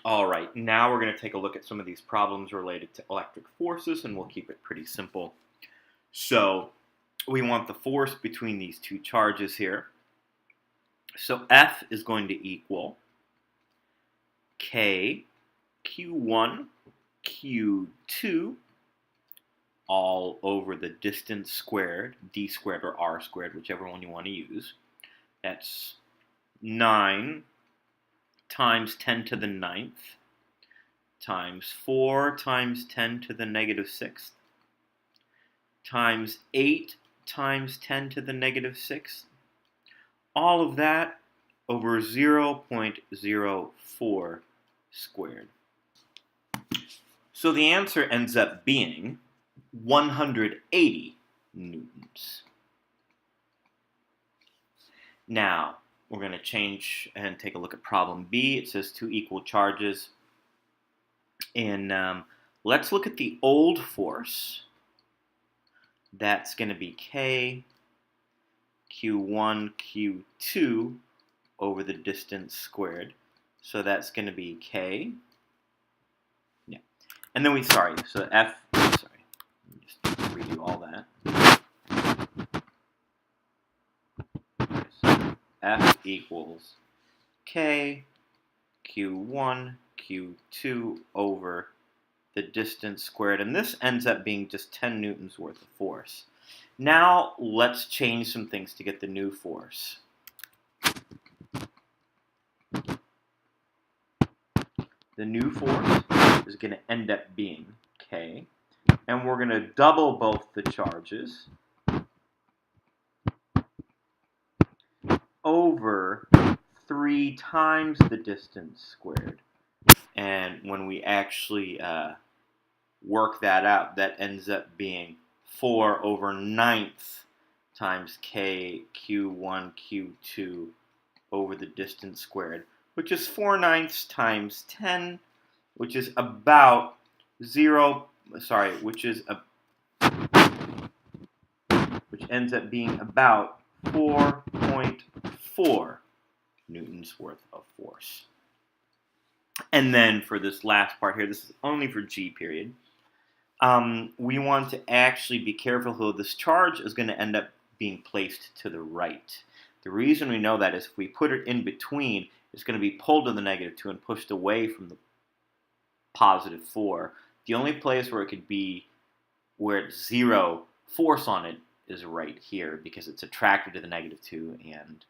All right, now we're going to take a look at some of these problems related to electric forces, and we'll keep it pretty simple. So we want the force between these two charges here. So F is going to equal K Q1 Q2 all over the distance squared, d squared or r squared, whichever one you want to use. That's 9 times 10 to the 9th times 4 times 10 to the negative 6th times 8 times 10 to the negative 6th. All of that over 0.04 squared. So the answer ends up being 180 newtons. Now, we're going to change and take a look at problem B. It says two equal charges. And let's look at the old force. That's going to be K Q1 Q2 over the distance squared. So that's going to be K. Yeah. And then so F, sorry, let me just redo all that. Okay, so F equals K Q1 Q2 over the distance squared, and this ends up being just 10 newtons worth of force. Now let's change some things to get the new force. The new force is going to end up being K, and we're going to double both the charges over 3 times the distance squared. And when we actually work that out, that ends up being 4 over 9th times K Q1 Q2 over the distance squared, which is 4/9 times 10, which is about which ends up being about 4.4 newtons worth of force. And then for this last part here, this is only for G period. We want to actually be careful who this charge is going to end up being placed to the right. The reason we know that is if we put it in between, it's going to be pulled to the negative 2 and pushed away from the positive 4. The only place where it could be where it's 0 force on it is right here, because it's attracted to the negative 2 and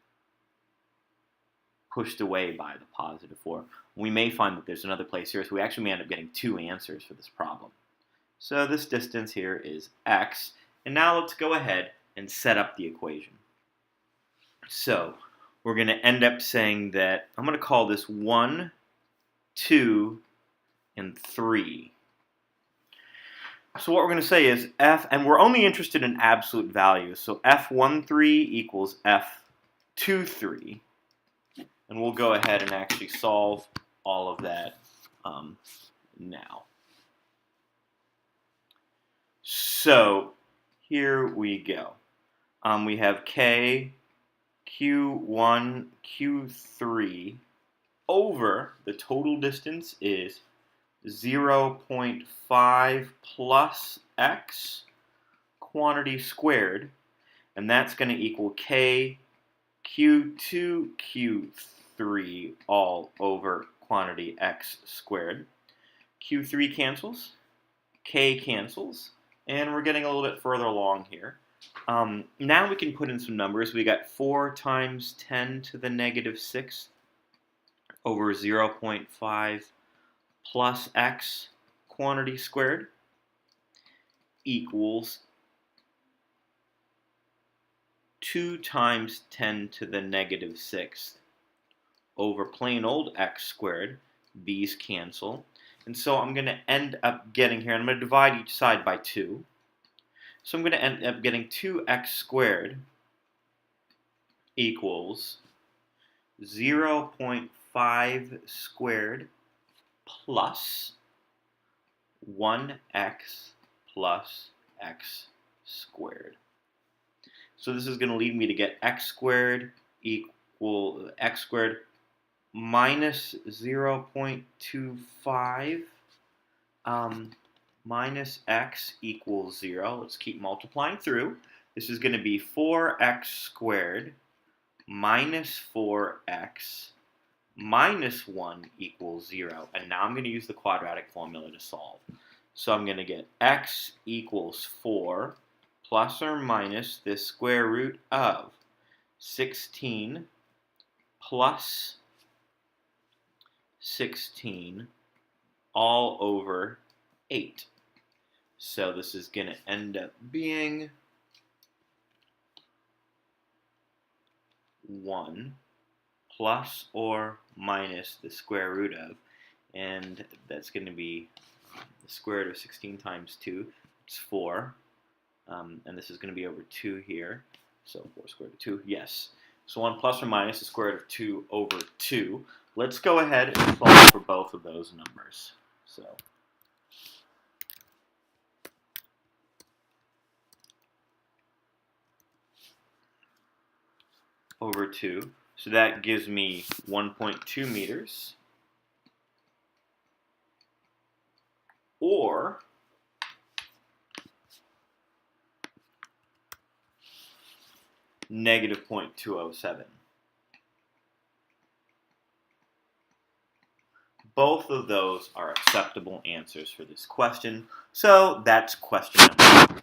pushed away by the positive 4. We may find that there's another place here, so we actually may end up getting 2 answers for this problem. So this distance here is x, and now let's go ahead and set up the equation. So we're going to end up saying that, I'm going to call this 1, 2, and 3. So what we're going to say is F, and we're only interested in absolute values, so F13 equals F23. And we'll go ahead and actually solve all of that now. So here we go. We have K, Q1, Q3 over the total distance is 0.5 plus x quantity squared, and that's going to equal K, Q2, Q3 all over quantity x squared. Q3 cancels, K cancels, and we're getting a little bit further along here. Now we can put in some numbers. We got 4 times 10 to the negative 6 over 0.5 plus x quantity squared equals 2 times 10 to the negative 6th over plain old x squared. These cancel. And so I'm going to end up getting here, I'm going to divide each side by 2. So I'm going to end up getting 2x squared equals 0.5 squared plus 1x plus x squared. So this is going to lead me to get x squared minus 0.25 minus x equals 0. Let's keep multiplying through. This is going to be 4x squared minus 4x minus 1 equals 0. And now I'm going to use the quadratic formula to solve. So I'm going to get x equals 4 plus or minus the square root of 16 plus 16 all over 8. So this is going to end up being 1 plus or minus the square root of, and that's going to be the square root of 16 times 2, it's 4, and this is going to be over 2 here, so 4 squared root of 2, yes. So 1 plus or minus the square root of 2 over 2. Let's go ahead and solve for both of those numbers. So over 2. So that gives me 1.2 meters, or negative 0.207. Both of those are acceptable answers for this question, so that's question number 1.